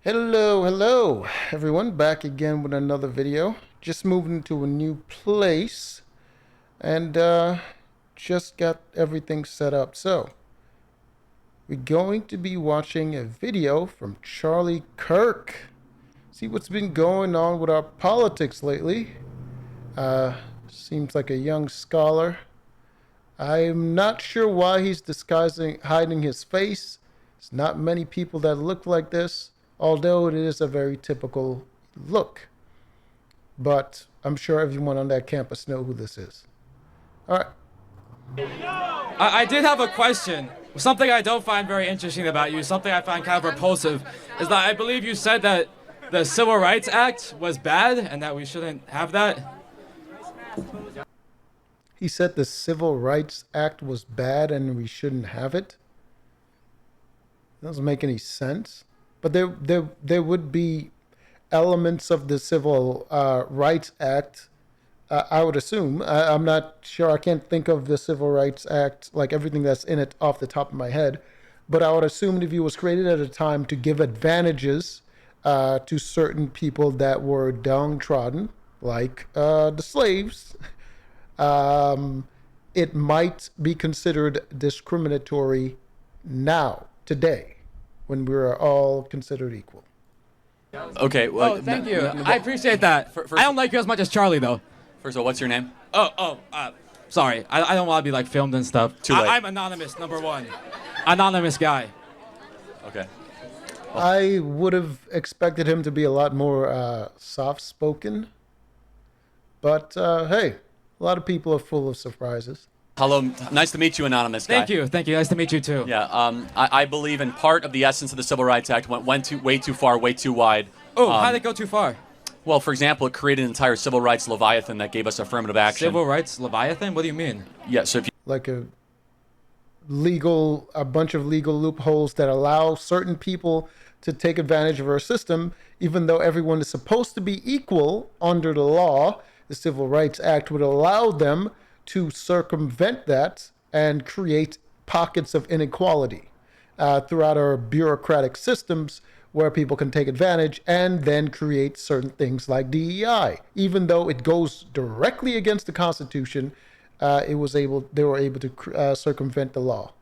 Hello, everyone. Back again with another video. Just moved into a new place and just got everything set up. So, we're going to be watching a video from Charlie Kirk. See what's been going on with our politics lately. Seems like a young scholar. I'm not sure why he's hiding his face. There's not many people that look like this, although it is a very typical look. But I'm sure everyone on that campus know who this is. All right. I did have a question. Something I don't find very interesting about you, something I find kind of repulsive, is that I believe you said that the Civil Rights Act was bad and that we shouldn't have that. He said the Civil Rights Act was bad and we shouldn't have it. That doesn't make any sense. But there would be elements of the Civil Rights Act, I would assume. I'm not sure. I can't think of the Civil Rights Act, like everything that's in it off the top of my head. But I would assume if it was created at a time to give advantages to certain people that were downtrodden, like the slaves, it might be considered discriminatory now, today, when we're all considered equal. Okay. Well, Thank you. I appreciate that. I don't like you as much as Charlie, though. First of all, what's your name? Sorry. I don't want to be like filmed and stuff. Too late. I'm anonymous, number one. Anonymous guy. Okay. I would have expected him to be a lot more soft-spoken. But, hey, a lot of people are full of surprises. Hello. Nice to meet you, anonymous guy. Thank you. Nice to meet you, too. Yeah. I believe in part of the essence of the Civil Rights Act went way too far, way too wide. Oh, how did it go too far? Well, for example, it created an entire civil rights leviathan that gave us affirmative action. Civil rights leviathan? What do you mean? Yeah. So if you Like a bunch of legal loopholes that allow certain people to take advantage of our system, even though everyone is supposed to be equal under the law. The Civil Rights Act would allow them to circumvent that and create pockets of inequality throughout our bureaucratic systems where people can take advantage and then create certain things like DEI. Even though it goes directly against the Constitution, they were able to circumvent the law.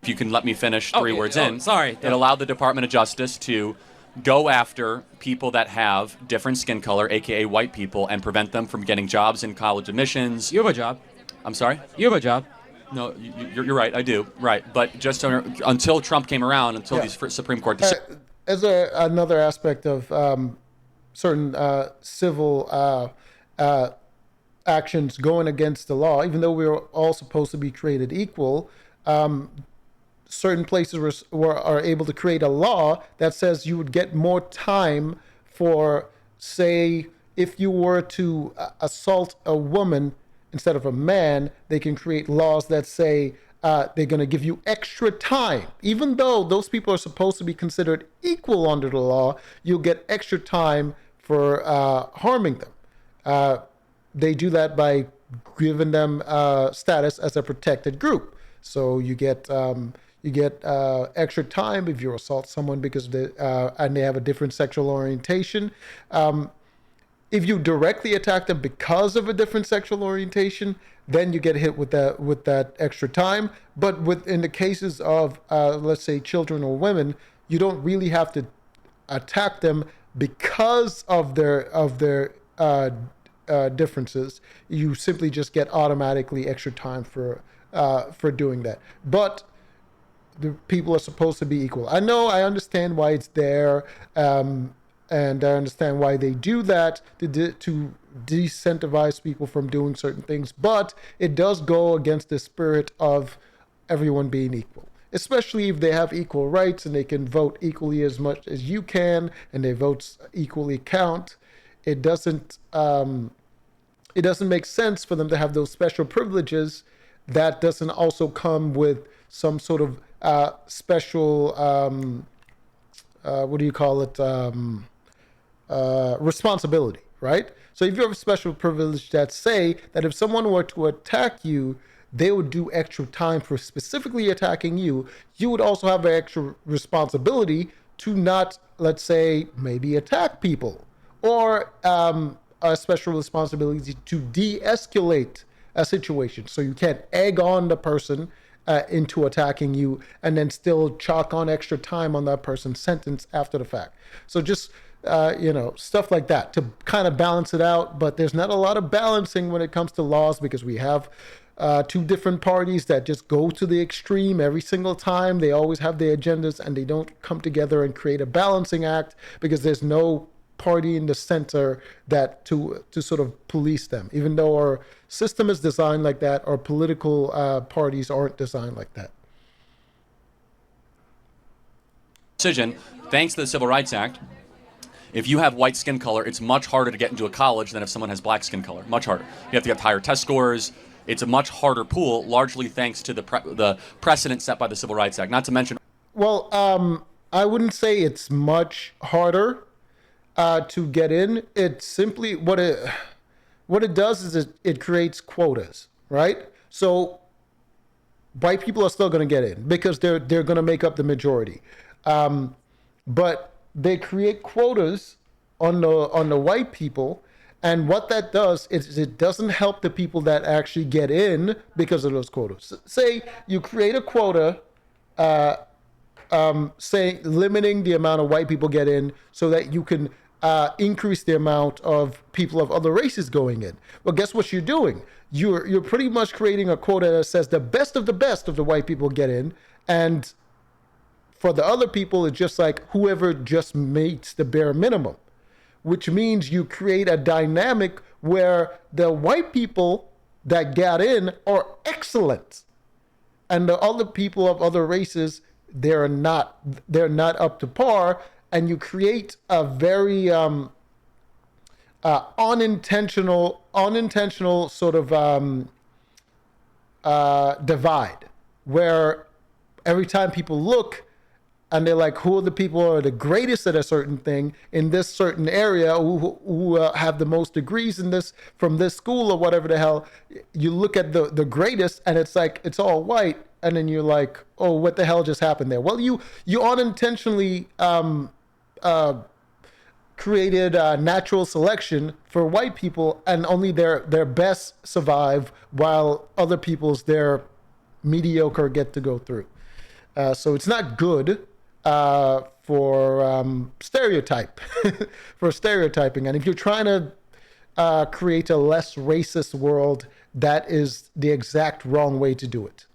you can let me finish three words in. Sorry. It allowed the Department of Justice to go after people that have different skin color, aka white people, and prevent them from getting jobs in college admissions. You have a job. I'm sorry? You have a job. No, you're right. I do. Right, but just until Trump came around, until these Supreme Court decisions. As another aspect of certain civil actions going against the law, even though we are all supposed to be created equal, certain places are able to create a law that says you would get more time for, say, if you were to assault a woman instead of a man, they can create laws that say they're going to give you extra time. Even though those people are supposed to be considered equal under the law, you'll get extra time for harming them. They do that by giving them status as a protected group. So you get extra time if you assault someone because they have a different sexual orientation. If you directly attack them because of a different sexual orientation, then you get hit with that extra time. But in the cases of let's say children or women, you don't really have to attack them because of their differences. You simply just get automatically extra time for doing that. But the people are supposed to be equal. I understand why it's there, and I understand why they do that to disincentivize people from doing certain things. But it does go against the spirit of everyone being equal, especially if they have equal rights and they can vote equally as much as you can, and their votes equally count. It doesn't make sense for them to have those special privileges that doesn't also come with some sort of special, what do you call it, responsibility, right? So if you have a special privilege that say that if someone were to attack you, they would do extra time for specifically attacking you, you would also have an extra responsibility to not, let's say, maybe attack people, or a special responsibility to de-escalate a situation. So you can't egg on the person into attacking you and then still chalk on extra time on that person's sentence after the fact. So just stuff like that to kind of balance it out. But there's not a lot of balancing when it comes to laws, because we have two different parties that just go to the extreme every single time. They always have their agendas, and they don't come together and create a balancing act, because there's no party in the center that to sort of police them. Even though our system is designed like that, our political parties aren't designed like that. Decision, thanks to the Civil Rights Act, if you have white skin color, it's much harder to get into a college than if someone has black skin color. Much harder. You have to get higher test scores. It's a much harder pool, largely thanks to the precedent set by the Civil Rights Act. Not to mention... Well, I wouldn't say it's much harder to get in. It's simply what it does is it creates quotas, right? So white people are still going to get in because they're going to make up the majority, but they create quotas on the white people, and what that does is it doesn't help the people that actually get in because of those quotas. Say you create a quota, say limiting the amount of white people get in so that you can increase the amount of people of other races going in. Well, guess what you're doing? You're pretty much creating a quota that says the best of the white people get in, and for the other people, it's just like whoever just meets the bare minimum, which means you create a dynamic where the white people that got in are excellent, and the other people of other races, they're not up to par. And you create a very unintentional sort of divide, where every time people look and they're like, who are the people who are the greatest at a certain thing in this certain area, who have the most degrees in this from this school or whatever the hell, you look at the greatest and it's like it's all white, and then you're like, oh, what the hell just happened there? Well, you unintentionally created natural selection for white people, and only their best survive, while other people's their mediocre get to go through. So it's not good for stereotype, for stereotyping. And if you're trying to create a less racist world, that is the exact wrong way to do it.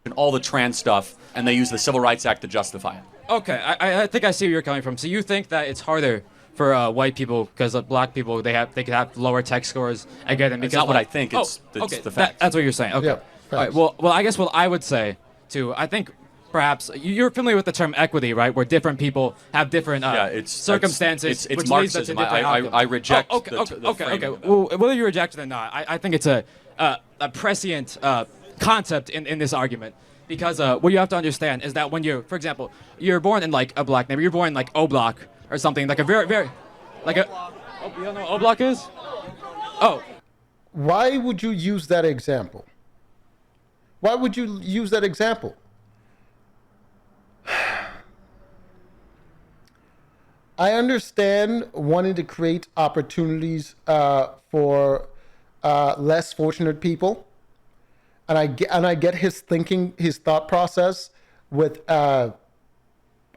And all the trans stuff, and they use the Civil Rights Act to justify it. Okay, I think I see where you're coming from. So you think that it's harder for white people because black people they could have lower tech scores again? And it's not what I think. It's the fact. That's what you're saying. Okay. Yeah, all right. Well, I guess what I would say too. I think perhaps you're familiar with the term equity, right? Where different people have different circumstances. It's which Marxism. leads to different outcomes. I reject the framing. Okay. Well, whether you reject it or not, I think it's a prescient concept in this argument. Because what you have to understand is that when for example, you're born in like a black neighborhood, you're born in like O Block or something, like a very, like a, oh, you don't know what O Block is? Oh. Why would you use that example? Why would you use that example? I understand wanting to create opportunities for less fortunate people. And I get his thinking, his thought process with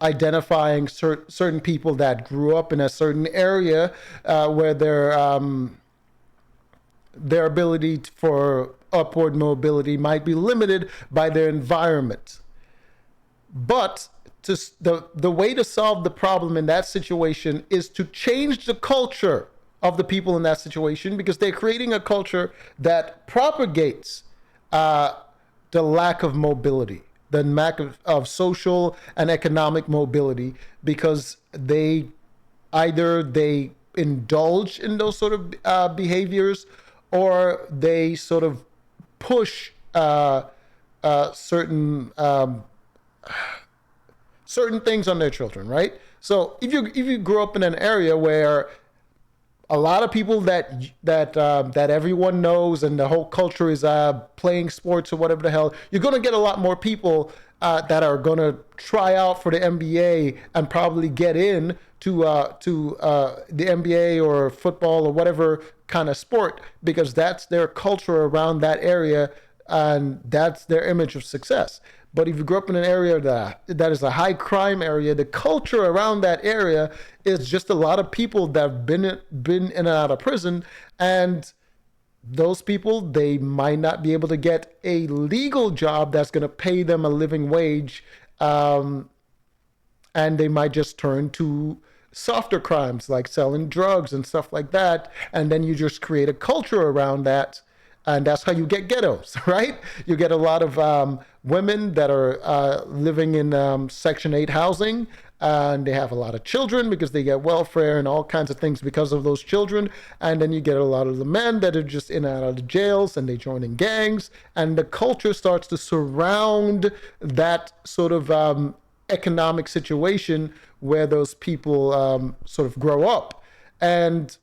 identifying certain people that grew up in a certain area where their ability for upward mobility might be limited by their environment. But the way to solve the problem in that situation is to change the culture of the people in that situation, because they're creating a culture that propagates the lack of mobility, the lack of social and economic mobility, because they indulge in those sort of behaviors, or they sort of push certain things on their children, right? So if you grew up in an area where a lot of people that everyone knows and the whole culture is playing sports or whatever the hell, you're going to get a lot more people that are going to try out for the NBA and probably get in to the NBA or football or whatever kind of sport, because that's their culture around that area and that's their image of success. But if you grew up in an area that is a high crime area, the culture around that area is just a lot of people that have been in and out of prison, and those people, they might not be able to get a legal job that's going to pay them a living wage, and they might just turn to softer crimes like selling drugs and stuff like that, and then you just create a culture around that. And that's how you get ghettos, right? You get a lot of women that are living in Section 8 housing, and they have a lot of children because they get welfare and all kinds of things because of those children. And then you get a lot of the men that are just in and out of the jails, and they join in gangs. And the culture starts to surround that sort of economic situation where those people sort of grow up. And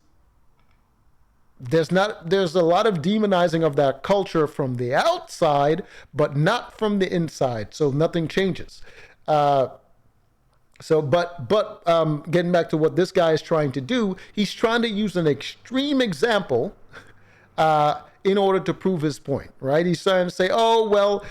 there's a lot of demonizing of that culture from the outside, but not from the inside. So nothing changes. But getting back to what this guy is trying to do, he's trying to use an extreme example in order to prove his point, right? He's trying to say, oh, well,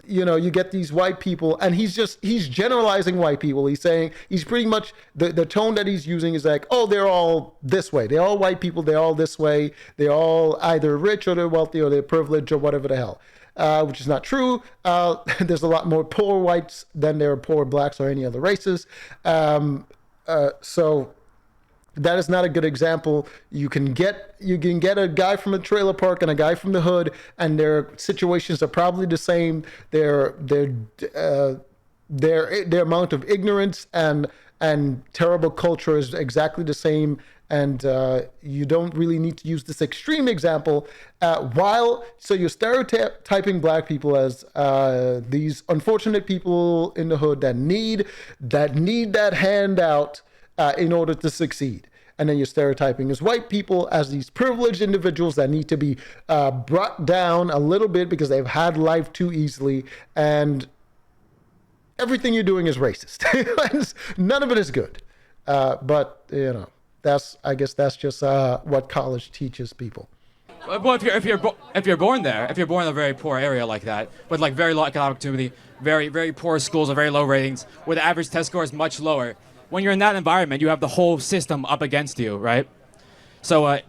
you get these white people, and he's generalizing white people. He's saying, he's pretty much, the tone that he's using is like, oh, they're all this way. They're all white people. They're all this way. They're all either rich or they're wealthy or they're privileged or whatever the hell, which is not true. There's a lot more poor whites than there are poor blacks or any other races. So that is not a good example. You can get a guy from a trailer park and a guy from the hood, and their situations are probably the same. Their amount of ignorance and terrible culture is exactly the same. And you don't really need to use this extreme example. So you're stereotyping black people as these unfortunate people in the hood that need that handout in order to succeed. And then you're stereotyping as white people as these privileged individuals that need to be brought down a little bit because they've had life too easily. And everything you're doing is racist. None of it is good. But I guess that's just what college teaches people. Well, if you're born there, if you're born in a very poor area like that, with like very low economic opportunity, very very poor schools with very low ratings, where the average test score is much lower, when you're in that environment, you have the whole system up against you, right? So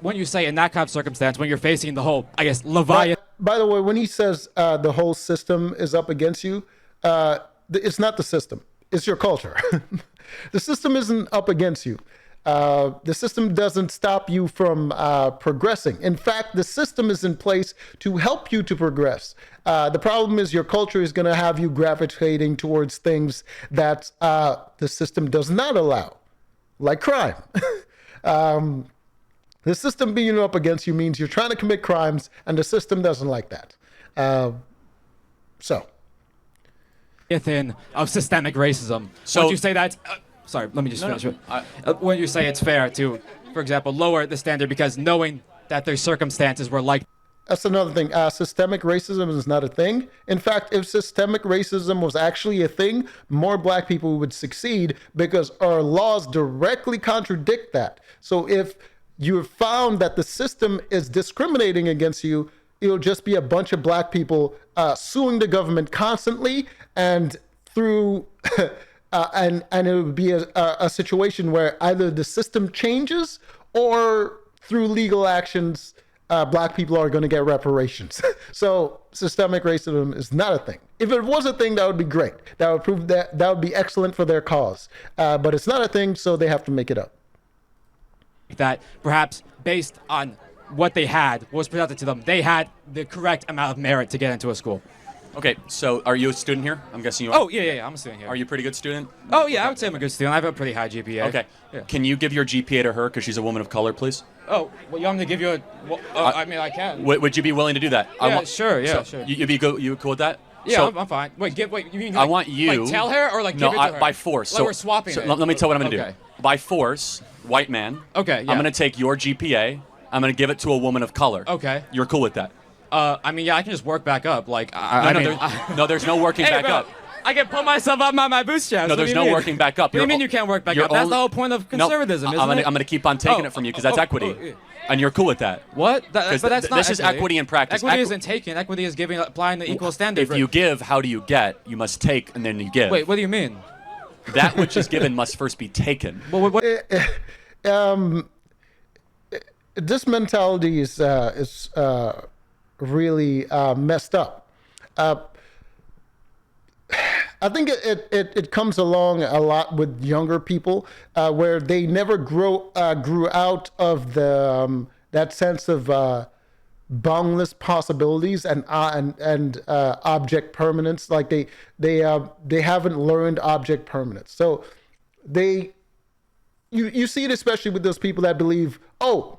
when you say in that kind of circumstance, when you're facing the whole, I guess, Leviathan. By the way, when he says the whole system is up against you, it's not the system. It's your culture. The system isn't up against you. The system doesn't stop you from progressing. In fact, the system is in place to help you to progress. The problem is your culture is going to have you gravitating towards things that the system does not allow, like crime. The system being up against you means you're trying to commit crimes, and the system doesn't like that. Of systemic racism. So would you say that? Sorry, let me just finish it. When you say it's fair to, for example, lower the standard because knowing that their circumstances were like. That's another thing. Systemic racism is not a thing. In fact, if systemic racism was actually a thing, more black people would succeed because our laws directly contradict that. So if you found that the system is discriminating against you, it'll just be a bunch of black people suing the government constantly, and through and it would be a situation where either the system changes or through legal actions, black people are going to get reparations. So systemic racism is not a thing. If it was a thing, that would be great. That would prove that would be excellent for their cause. But it's not a thing, so they have to make it up. That perhaps based on what they had, what was presented to them, they had the correct amount of merit to get into a school. Okay, so are you a student here? I'm guessing you are. Oh, yeah, I'm a student here. Are you a pretty good student? Oh, yeah, I would say I'm a good student. I have a pretty high GPA. Okay. Yeah. Can you give your GPA to her because she's a woman of color, please? Oh, well, you want me to give you a... Well, I mean, I can. Would you be willing to do that? Yeah, sure. You cool with that? Yeah, I'm fine. Wait, you mean I want you... Like tell her or like give it to her? By force. Like so we're swapping it. Let me tell you what I'm going to do. By force, white man. Okay, yeah. I'm going to take your GPA. I'm going to give it to a woman of color. Okay. You're cool with that? I mean, yeah, I can just work back up. Like, There's no working hey, back bro, up. I can pull myself up by my bootstraps. No, What do there's you no mean? working back up. What do you mean you can't work back you're up? That's the only- whole point of conservatism, no, isn't it? I'm gonna keep on taking Oh, it from you because that's equity, yeah. and you're cool with that. What? But that's not this is equity in practice. Equity isn't taking. Equity is applying the equal standard. If you give, how do you get? You must take, and then you give. Wait, what do you mean? That which is given must first be taken. What? This mentality is really messed up. I think it comes along a lot with younger people, where they never grew out of the that sense of boundless possibilities and object permanence. Like they haven't learned object permanence. So you see it especially with those people that believe, oh,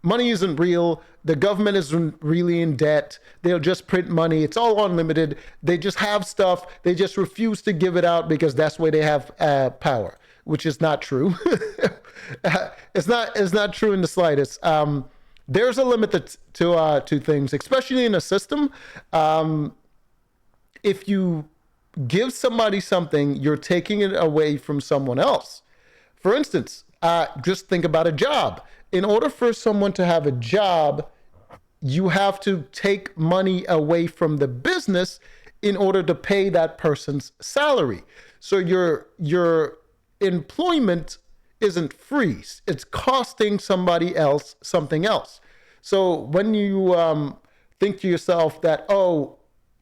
money isn't real. The government isn't really in debt. They'll just print money. It's all unlimited. They just have stuff. They just refuse to give it out because that's where they have power, which is not true. It's not true in the slightest. There's a limit to things, especially in a system. If you give somebody something, you're taking it away from someone else. For instance, just think about a job. In order for someone to have a job, you have to take money away from the business in order to pay that person's salary. So your employment isn't free. It's costing somebody else something else. So when you think to yourself that, oh,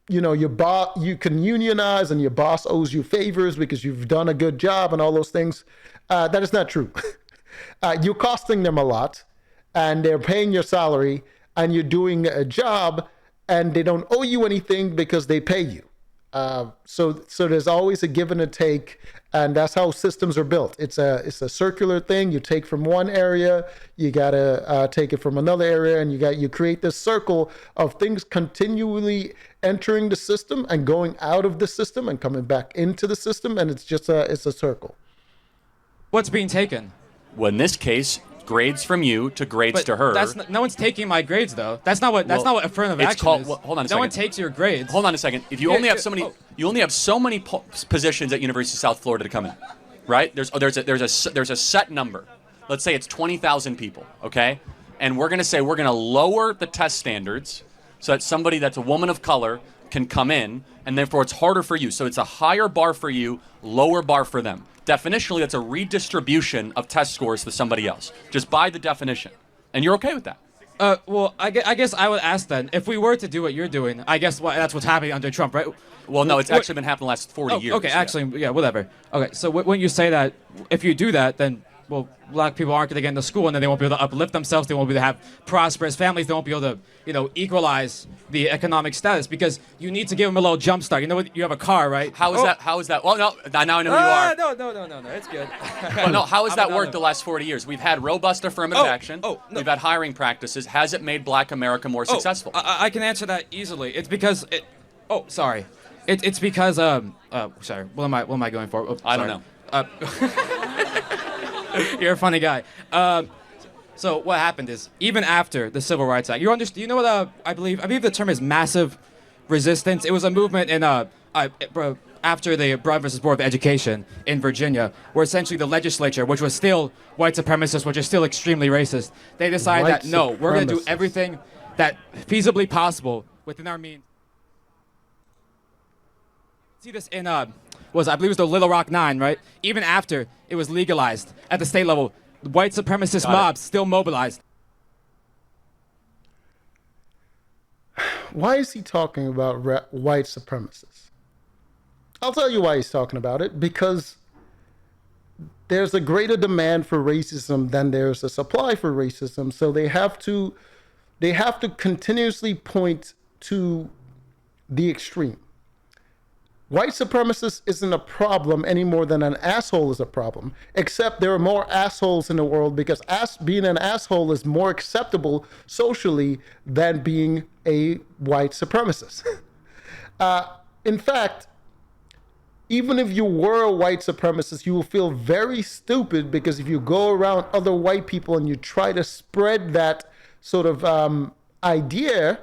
your boss, you can unionize and your boss owes you favors because you've done a good job and all those things, that is not true. You're costing them a lot, and they're paying your salary, and you're doing a job, and they don't owe you anything because they pay you. So there's always a give and a take, and that's how systems are built. It's a circular thing. You take from one area, you gotta take it from another area, and you create this circle of things continually entering the system and going out of the system and coming back into the system, and it's a circle. What's being taken? Well, in this case, grades from you to grades to her. No one's taking my grades though. That's not what affirmative action is. Hold on a second. No one takes your grades. Hold on a second. If you only have so many positions at University of South Florida to come in, right? There's a set number. Let's say it's 20,000 people, okay? And we're gonna lower the test standards so that somebody that's a woman of color can come in, and therefore it's harder for you. So it's a higher bar for you, lower bar for them. Definitionally, that's a redistribution of test scores to somebody else, just by the definition. And you're okay with that? Well, I guess I would ask then, if we were to do what you're doing, I guess that's what's happening under Trump, right? Well, no, it's actually been happening the last 40 years. Okay, actually, yeah, whatever. Okay, so when you say that, if you do that, then, well, black people aren't going to get into school, and then they won't be able to uplift themselves, they won't be able to have prosperous families, they won't be able to, equalize the economic status, because you need to give them a little jump start. You know what? You have a car, right? How is that? Well, no, now I know who you are. No, it's good. Well, no, how has that worked the last 40 years? We've had robust affirmative action. No. We've had hiring practices. Has it made black America more successful? I can answer that easily. It's because sorry. It's because sorry. What am I going for? I don't know. You're a funny guy. So what happened is, even after the Civil Rights Act, you know what I believe the term is massive resistance. It was a movement in after the Brown versus Board of Education in Virginia, where essentially the legislature, which was still white supremacist, which is still extremely racist, they decided that no, we're going to do everything that feasibly possible within our means. See this in I believe it was the Little Rock Nine, right? Even after it was legalized at the state level, white supremacist mobs still mobilized. Why is he talking about white supremacists? I'll tell you why he's talking about it. Because there's a greater demand for racism than there's a supply for racism. So they have to continuously point to the extreme. White supremacist isn't a problem any more than an asshole is a problem, except there are more assholes in the world, because being an asshole is more acceptable socially than being a white supremacist. In fact, even if you were a white supremacist, you will feel very stupid, because if you go around other white people and you try to spread that sort of idea,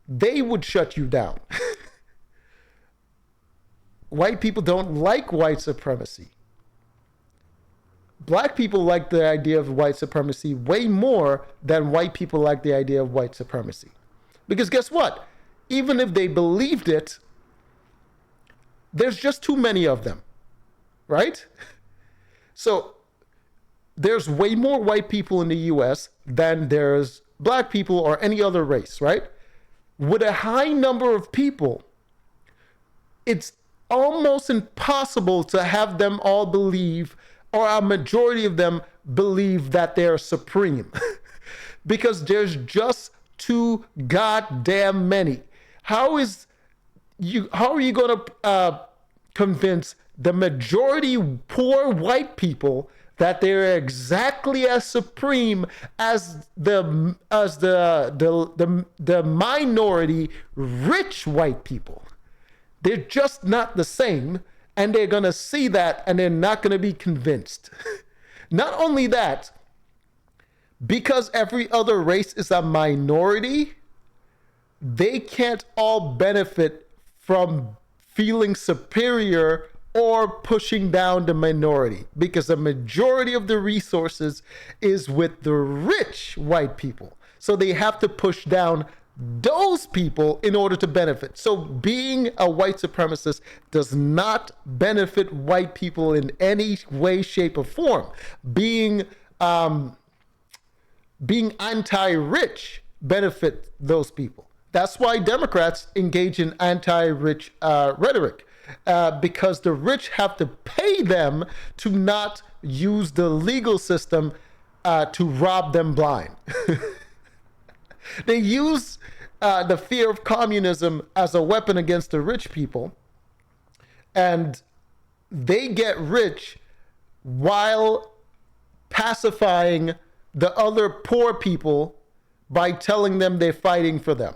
they would shut you down. White people don't like white supremacy. Black people like the idea of white supremacy way more than white people like the idea of white supremacy. Because guess what? Even if they believed it, there's just too many of them, right? So there's way more white people in the US than there's black people or any other race, right? With a high number of people, it's almost impossible to have them all believe, or a majority of them believe, that they're supreme. Because there's just too goddamn many. How are you going to convince the majority poor white people that they're exactly as supreme as the minority rich white people? They're just not the same, and they're going to see that, and they're not going to be convinced. Not only that, because every other race is a minority, they can't all benefit from feeling superior or pushing down the minority, because the majority of the resources is with the rich white people. So they have to push down those people in order to benefit. So being a white supremacist does not benefit white people in any way, shape, or form. Being anti-rich benefit those people. That's why Democrats engage in anti-rich rhetoric, because the rich have to pay them to not use the legal system to rob them blind. They use the fear of communism as a weapon against the rich people, and they get rich while pacifying the other poor people by telling them they're fighting for them.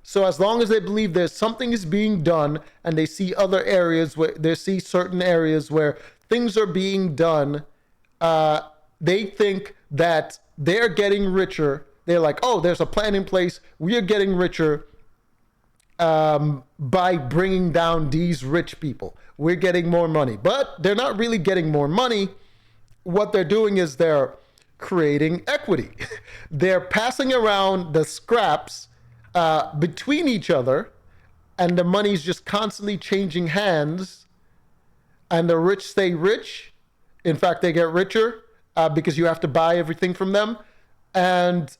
So as long as they believe there's something is being done, and they see other areas where they see certain areas where things are being done, they think that they're getting richer. They're like, oh, there's a plan in place. We are getting richer by bringing down these rich people. We're getting more money. But they're not really getting more money. What they're doing is they're creating equity. They're passing around the scraps between each other, and the money's just constantly changing hands, and the rich stay rich. In fact, they get richer because you have to buy everything from them. And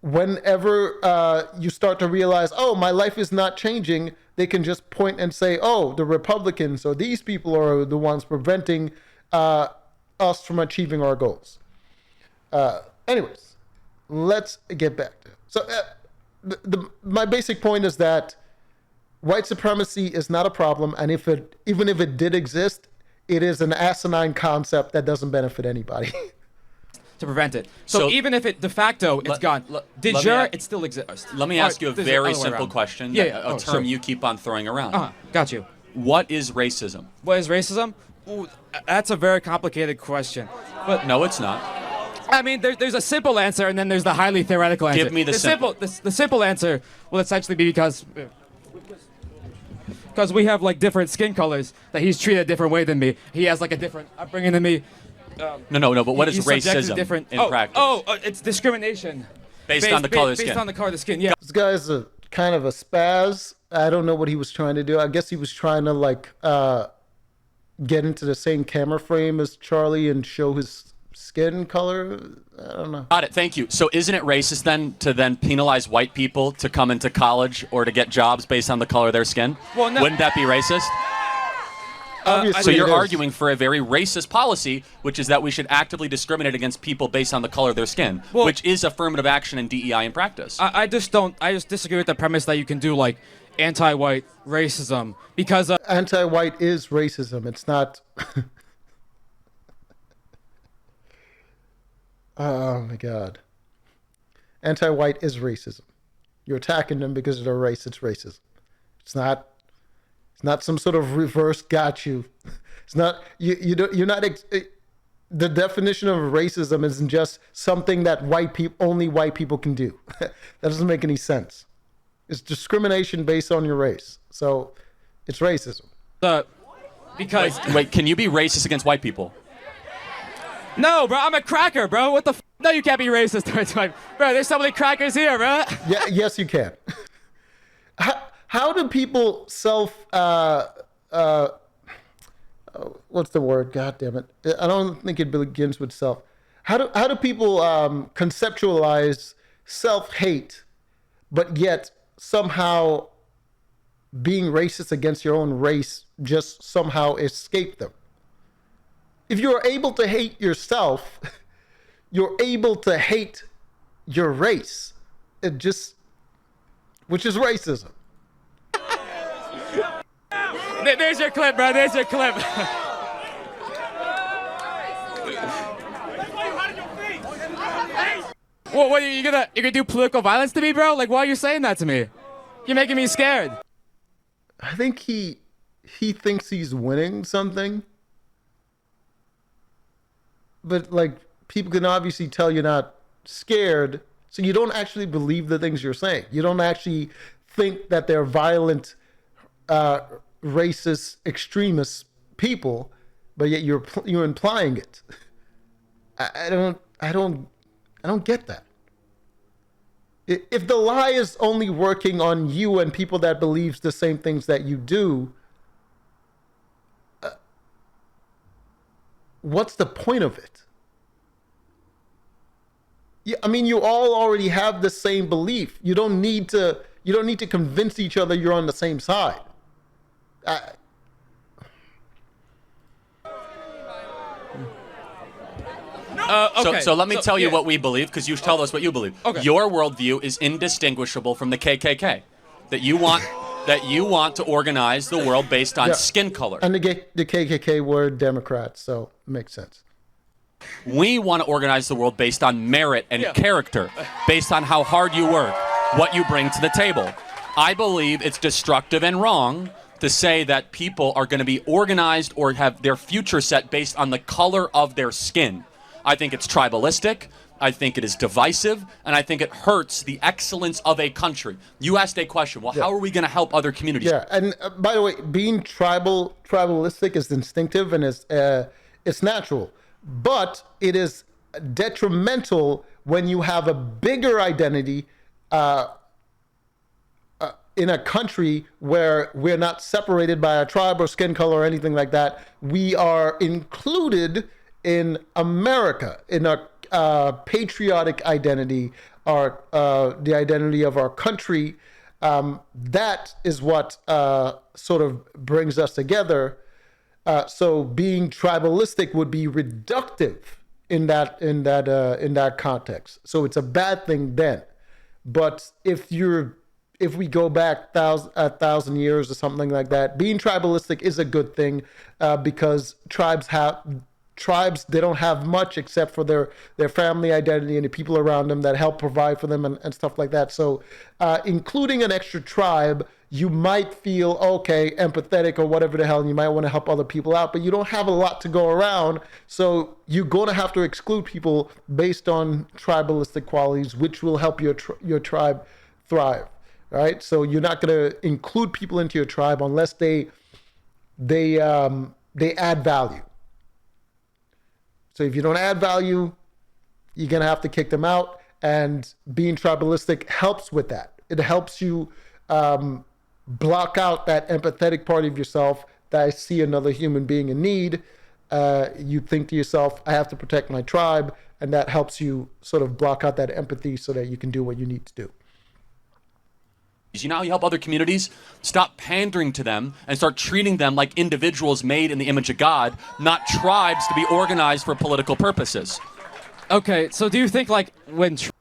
whenever you start to realize, oh, my life is not changing, they can just point and say, oh, the Republicans or these people are the ones preventing us from achieving our goals. Anyways, let's get back to it. So my basic point is that white supremacy is not a problem, and even if it did exist, it is an asinine concept that doesn't benefit anybody. To prevent it. So even if it de facto it's gone, de jure it still exists. Let me ask you a very simple question. Yeah. A term you keep on throwing around. Got you. What is racism? What is racism? Ooh, that's a very complicated question. But no, it's not. I mean, there's a simple answer, and then there's the highly theoretical answer. Give me the simple. The simple answer will essentially be because we have like different skin colors, that he's treated a different way than me. He has like a different upbringing than me. No. But what is racism in practice? It's discrimination based on the color of skin. Based on the color of the skin. Yeah. This guy's a kind of a spaz. I don't know what he was trying to do. I guess he was trying to like get into the same camera frame as Charlie and show his skin color. I don't know. Got it. Thank you. So isn't it racist then to penalize white people to come into college or to get jobs based on the color of their skin? Well, no. Wouldn't that be racist? So you're arguing for a very racist policy, which is that we should actively discriminate against people based on the color of their skin, which is affirmative action in DEI in practice. I just disagree with the premise that you can do like anti-white racism, because anti-white is racism. It's not. Oh my God. Anti-white is racism. You're attacking them because of their race. It's racism. It's not some sort of reverse got you. It's not you're not the definition of racism isn't just something that only white people can do. That doesn't make any sense. It's discrimination based on your race. So it's racism. Because Wait, can you be racist against white people? no, bro, I'm a cracker, bro. What the no, you can't be racist towards white. Bro, there's so many crackers here, bro. Yeah, yes, you can. How do people what's the word? God damn it! I don't think it begins with self. How do people conceptualize self-hate, but yet somehow being racist against your own race just somehow escape them? If you're able to hate yourself, you're able to hate your race. Which is racism. There's your clip, bro. There's your clip. Well, what are you gonna do political violence to me, bro? Like, why are you saying that to me? You're making me scared. I think he thinks he's winning something. But like, people can obviously tell you're not scared, so you don't actually believe the things you're saying. You don't actually think that they're violent, racist, extremist people, but yet you're implying it. I don't get that. If the lie is only working on you and people that believes the same things that you do, what's the point of it? Yeah, I mean, you all already have the same belief. You don't need to convince each other you're on the same side. Okay. So let me tell you what we believe, because you tell us what you believe. Okay. Your worldview is indistinguishable from the KKK. That you want to organize the world based on skin color. And the KKK were Democrats, so it makes sense. We want to organize the world based on merit and character, based on how hard you work, what you bring to the table. I believe it's destructive and wrong to say that people are going to be organized or have their future set based on the color of their skin. I think it's tribalistic, I think it is divisive, and I think it hurts the excellence of a country. You asked a question, well, how are we going to help other communities? Yeah, and by the way, being tribalistic is instinctive and it's natural, but it is detrimental when you have a bigger identity in a country where we're not separated by a tribe or skin color or anything like that. We are included in America, in our patriotic identity, the identity of our country. That is what sort of brings us together. So being tribalistic would be reductive in that context. So it's a bad thing then. But if we go back 1,000 years or something like that, being tribalistic is a good thing because tribes, they don't have much except for their family identity and the people around them that help provide for them and stuff like that. So including an extra tribe, you might feel, okay, empathetic or whatever the hell, and you might want to help other people out, but you don't have a lot to go around. So you're going to have to exclude people based on tribalistic qualities, which will help your tribe thrive, right? So you're not going to include people into your tribe unless they add value. So if you don't add value, you're going to have to kick them out. And being tribalistic helps with that. It helps you block out that empathetic part of yourself that I see another human being in need. You think to yourself, I have to protect my tribe. And that helps you sort of block out that empathy so that you can do what you need to do. You know how you help other communities? Stop pandering to them and start treating them like individuals made in the image of God, not tribes to be organized for political purposes. Okay, so do you think like when... See,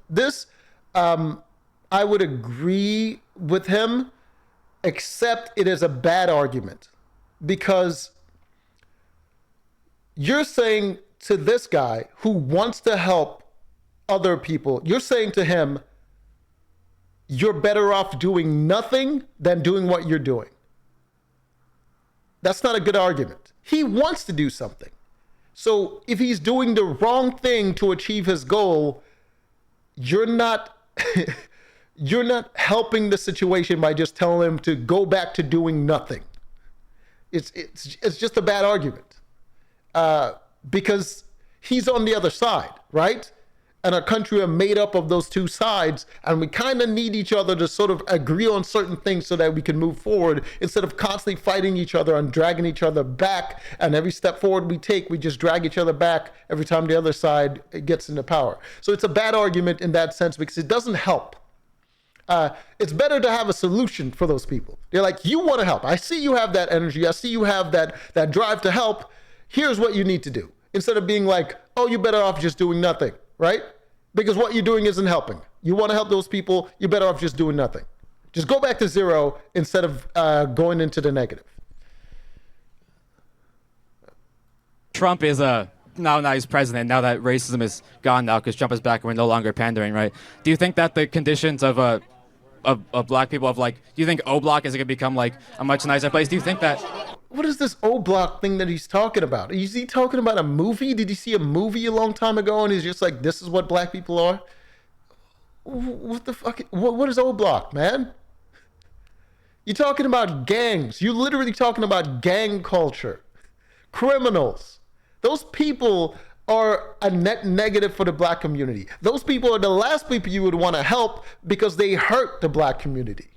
this I would agree with him, except it is a bad argument. Because you're saying to this guy who wants to help other people, you're saying to him, you're better off doing nothing than doing what you're doing. That's not a good argument. He wants to do something. So if he's doing the wrong thing to achieve his goal, you're not you're not helping the situation by just telling him to go back to doing nothing. It's just a bad argument, because he's on the other side, right? And our country are made up of those two sides, and we kind of need each other to sort of agree on certain things so that we can move forward instead of constantly fighting each other and dragging each other back. And every step forward we take, we just drag each other back every time the other side gets into power. So it's a bad argument in that sense because it doesn't help. It's better to have a solution for those people. They're like, you want to help. I see you have that energy. I see you have that drive to help. Here's what you need to do. Instead of being like, oh, you're better off just doing nothing. Right? Because what you're doing isn't helping. You want to help those people, you're better off just doing nothing. Just go back to zero instead of going into the negative. Trump is now he's president, now that racism is gone now because Trump is back and we're no longer pandering, right? Do you think that the conditions of black people, do you think O Block is going to become like a much nicer place? Do you think that... What is this O Block thing that he's talking about? Is he talking about a movie? Did he see a movie a long time ago and he's just like, this is what black people are? What the fuck? What is O Block, man? You're talking about gangs. You're literally talking about gang culture. Criminals. Those people are a net negative for the black community. Those people are the last people you would want to help because they hurt the black community.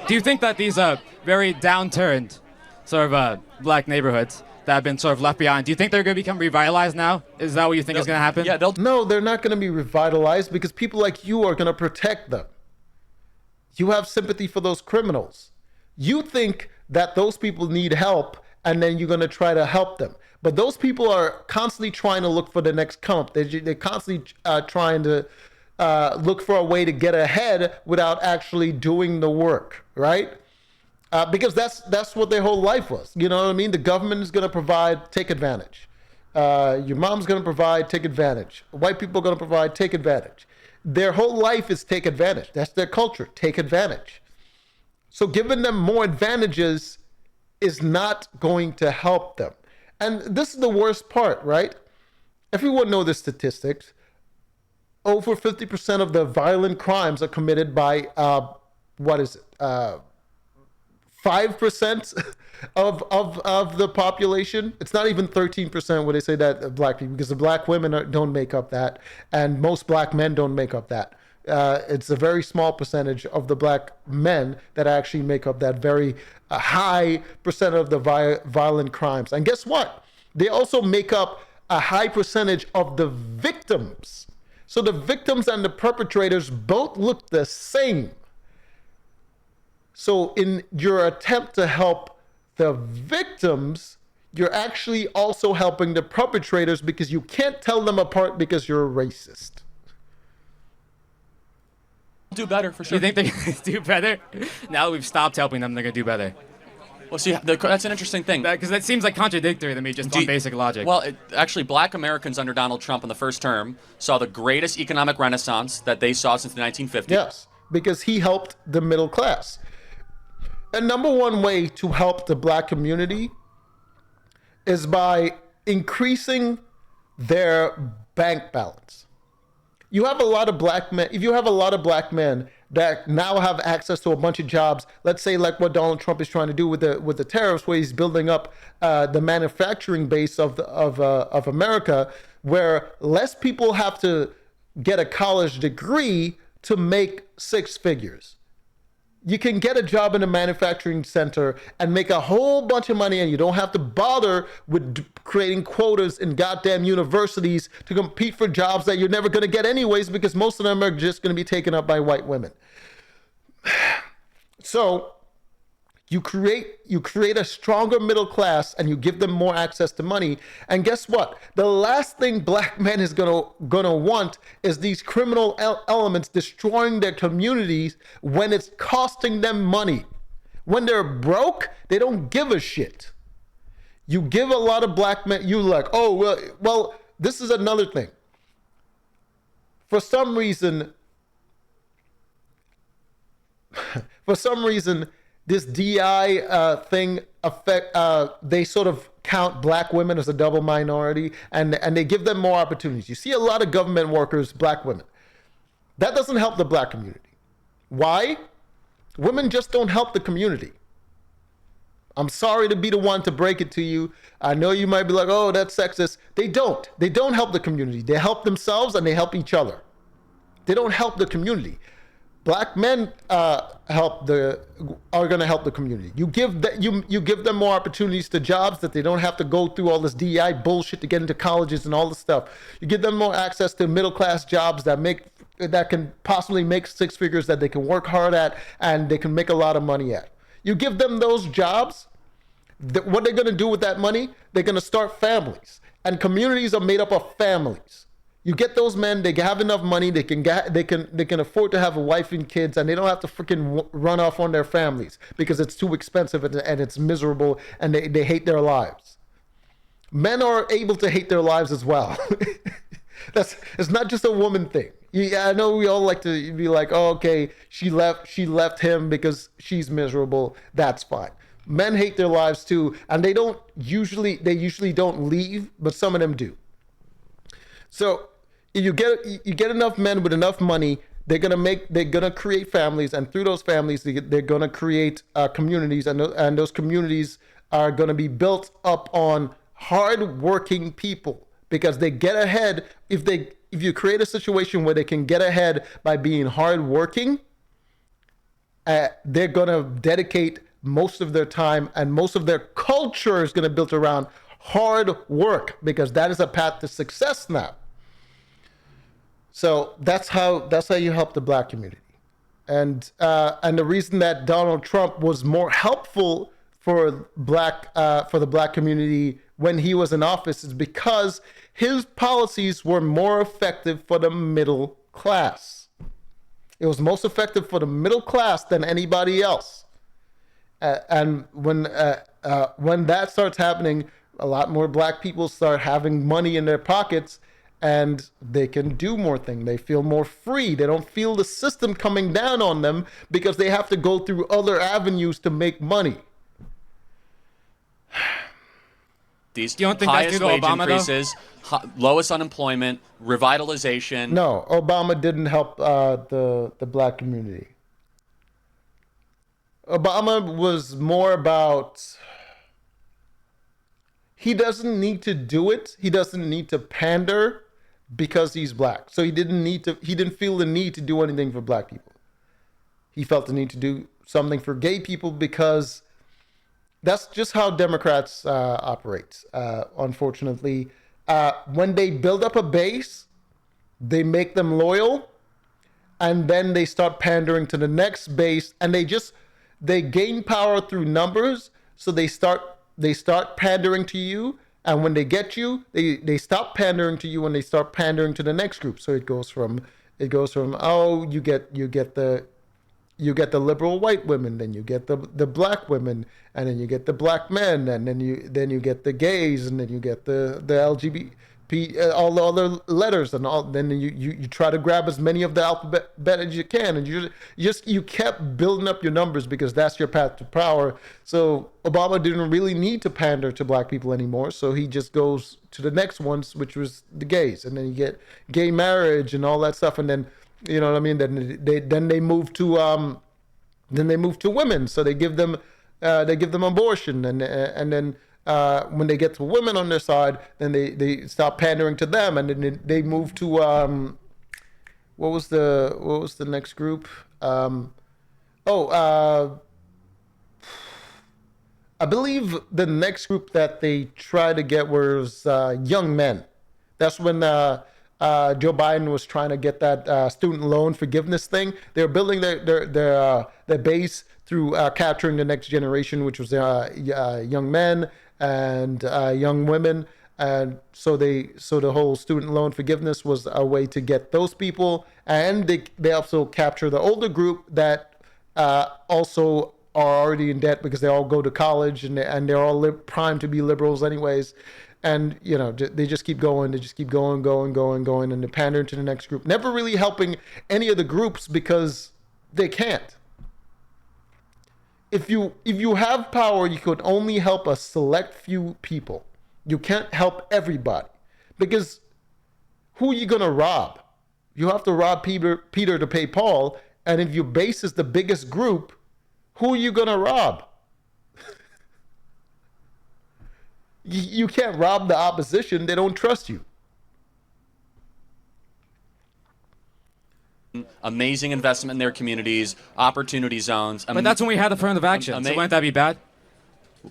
Do you think that these very downturned sort of black neighborhoods that have been sort of left behind, do you think they're going to become revitalized now? Is that what you think is going to happen? Yeah, No, they're not going to be revitalized because people like you are going to protect them. You have sympathy for those criminals. You think that those people need help and then you're going to try to help them. But those people are constantly trying to look for the next come up. They're constantly trying to look for a way to get ahead without actually doing the work, right? Because that's what their whole life was. You know what I mean? The government is going to provide, take advantage. Your mom's going to provide, take advantage. White people are going to provide, take advantage. Their whole life is take advantage. That's their culture, take advantage. So giving them more advantages is not going to help them. And this is the worst part, right? Everyone knows the statistics. Over 50% of the violent crimes are committed by, 5% of the population. It's not even 13% where they say that black people, because the black women don't make up that, and most black men don't make up that. It's a very small percentage of the black men that actually make up that very high percent of the violent crimes. And guess what? They also make up a high percentage of the victims. So the victims and the perpetrators both look the same. So in your attempt to help the victims, you're actually also helping the perpetrators because you can't tell them apart because you're a racist. Do better for sure. You think they're going to do better? Now that we've stopped helping them, they're going to do better. Well, see, that's an interesting thing. Because that seems like contradictory to me, just on basic logic. Well, actually, black Americans under Donald Trump in the first term saw the greatest economic renaissance that they saw since the 1950s. Yes, because he helped the middle class. And number one way to help the black community is by increasing their bank balance. You have a lot of black men. If you have a lot of black men that now have access to a bunch of jobs, let's say like what Donald Trump is trying to do with the tariffs, where he's building up the manufacturing base of America, where less people have to get a college degree to make six figures. You can get a job in a manufacturing center and make a whole bunch of money, and you don't have to bother with creating quotas in goddamn universities to compete for jobs that you're never going to get anyways, because most of them are just going to be taken up by white women. So you create a stronger middle class and you give them more access to money. And guess what? The last thing black men is gonna want is these criminal elements destroying their communities when it's costing them money. When they're broke, they don't give a shit. You give a lot of black men, you like, oh, well, this is another thing. For some reason, for some reason, this DI thing they sort of count black women as a double minority, and they give them more opportunities. You see a lot of government workers, black women. That doesn't help the black community. Why? Women just don't help the community. I'm sorry to be the one to break it to you. I know you might be like, oh, that's sexist. They don't. They don't help the community. They help themselves and they help each other. They don't help the community. Black men are going to help the community. You give them more opportunities to jobs that they don't have to go through all this DEI bullshit to get into colleges and all this stuff. You give them more access to middle class jobs that can possibly make six figures that they can work hard at and they can make a lot of money at. You give them those jobs. What they're going to do with that money? They're going to start families, and communities are made up of families. You get those men, they have enough money, they can afford to have a wife and kids, and they don't have to freaking run off on their families because it's too expensive and it's miserable, and they hate their lives. Men are able to hate their lives as well. It's not just a woman thing. I know we all like to be like, oh, okay, she left him because she's miserable. That's fine. Men hate their lives too, and they usually don't leave, but some of them do. So you get enough men with enough money, they're gonna create families, and through those families they're gonna create communities, and those communities are gonna be built up on hard-working people, because they get ahead if you create a situation where they can get ahead by being hardworking. They're gonna dedicate most of their time, and most of their culture is gonna be built around hard work, because that is a path to success now. So that's how you help the black community, and the reason that Donald Trump was more helpful for the black community when he was in office is because his policies were more effective for the middle class. It was most effective for the middle class than anybody else, and when that starts happening, a lot more black people start having money in their pockets. And they can do more things. They feel more free. They don't feel the system coming down on them because they have to go through other avenues to make money. These you don't think highest that's due to wage Obama, increases, lowest unemployment, revitalization. No, Obama didn't help the black community. Obama was more about, he doesn't need to do it. He doesn't need to pander because he's black. So he didn't feel the need to do anything for black people. He felt the need to do something for gay people because that's just how Democrats operate. Unfortunately, when they build up a base, they make them loyal, and then they start pandering to the next base, and they gain power through numbers. So they start pandering to you, and when they get you, they stop pandering to you when they start pandering to the next group. So it goes from oh, you get the liberal white women, then you get the black women, and then you get the black men, and then you get the gays, and then you get the LGBT, all the other letters, and all. Then you try to grab as many of the alphabet as you can, and you kept building up your numbers because that's your path to power. So Obama didn't really need to pander to black people anymore, so he just goes to the next ones, which was the gays, and then you get gay marriage and all that stuff, and then you know what I mean. Then they move to women, so they give them abortion, and then. When they get to women on their side, then they stop pandering to them, and then they move to what was the next group? I believe the next group that they tried to get was young men. That's when Joe Biden was trying to get that student loan forgiveness thing. They were building their base through capturing the next generation, which was young men and young women, and so the whole student loan forgiveness was a way to get those people, and they also capture the older group that also are already in debt because they all go to college and they're all primed to be liberals anyways, and you know they just keep going, and they're pandering to the next group, never really helping any of the groups because they can't. if you have power, you could only help a select few people. You can't help everybody, because who are you gonna rob? You have to rob Peter to pay Paul, and if your base is the biggest group, who are you gonna rob? You can't rob the opposition. They don't trust you. Amazing investment in their communities, opportunity zones. But that's when we had affirmative action. So wouldn't that be bad?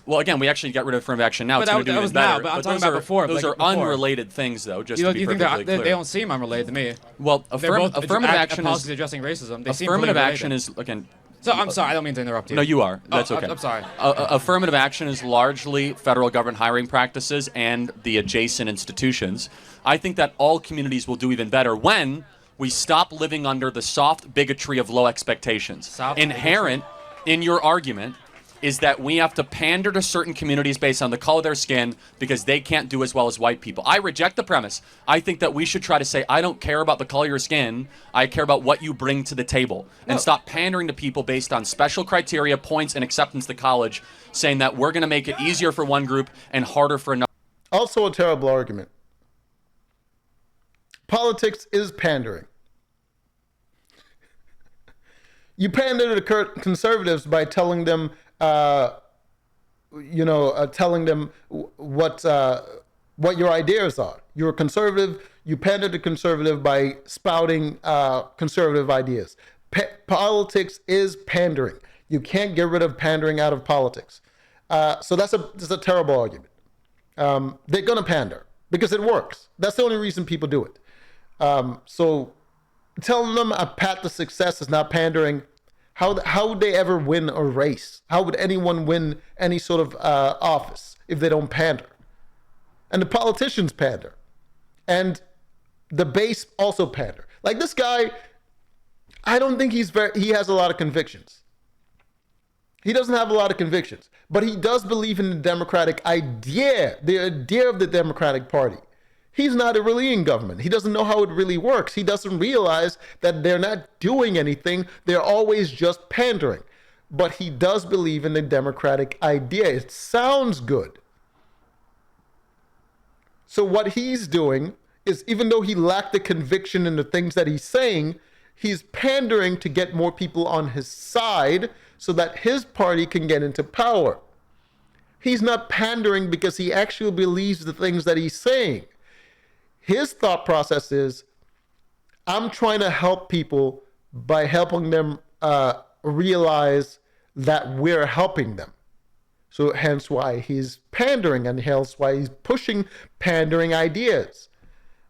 Well, again, we actually got rid of affirmative action now. But it's going to do that was even better. now, but I'm talking about before. Those are unrelated things, though, just to be you think perfectly clear. they don't seem unrelated to me? Well, affirmative action policies is addressing racism. They seem affirmative really action is, again. So I'm sorry, I don't mean to interrupt you. No, you are. That's okay. I'm sorry. Affirmative action is largely federal government hiring practices and the adjacent institutions. I think that all communities will do even better when we stop living under the soft bigotry of low expectations. Inherent in your argument is that we have to pander to certain communities based on the color of their skin because they can't do as well as white people. I reject the premise. I think that we should try to say, I don't care about the color of your skin. I care about what you bring to the table. And stop pandering to people based on special criteria, points, and acceptance to college, saying that we're going to make it easier for one group and harder for another. Also a terrible argument. Politics is pandering. You pander to conservatives by telling them, telling them what your ideas are. You're a conservative. You pander to conservative by spouting conservative ideas. Politics is pandering. You can't get rid of pandering out of politics. So that's a terrible argument. They're gonna pander because it works. That's the only reason people do it. So telling them a path to success is not pandering. How would they ever win a race? How would anyone win any sort of office if they don't pander? And the politicians pander. And the base also pander. Like this guy, I don't think he has a lot of convictions. He doesn't have a lot of convictions, but he does believe in the democratic idea, the idea of the Democratic Party. He's not really in government. He doesn't know how it really works. He doesn't realize that they're not doing anything. They're always just pandering. But he does believe in the democratic idea. It sounds good. So what he's doing is, even though he lacked the conviction in the things that he's saying, he's pandering to get more people on his side so that his party can get into power. He's not pandering because he actually believes the things that he's saying. His thought process is, I'm trying to help people by helping them realize that we're helping them. So hence why he's pandering, and hence why he's pushing pandering ideas.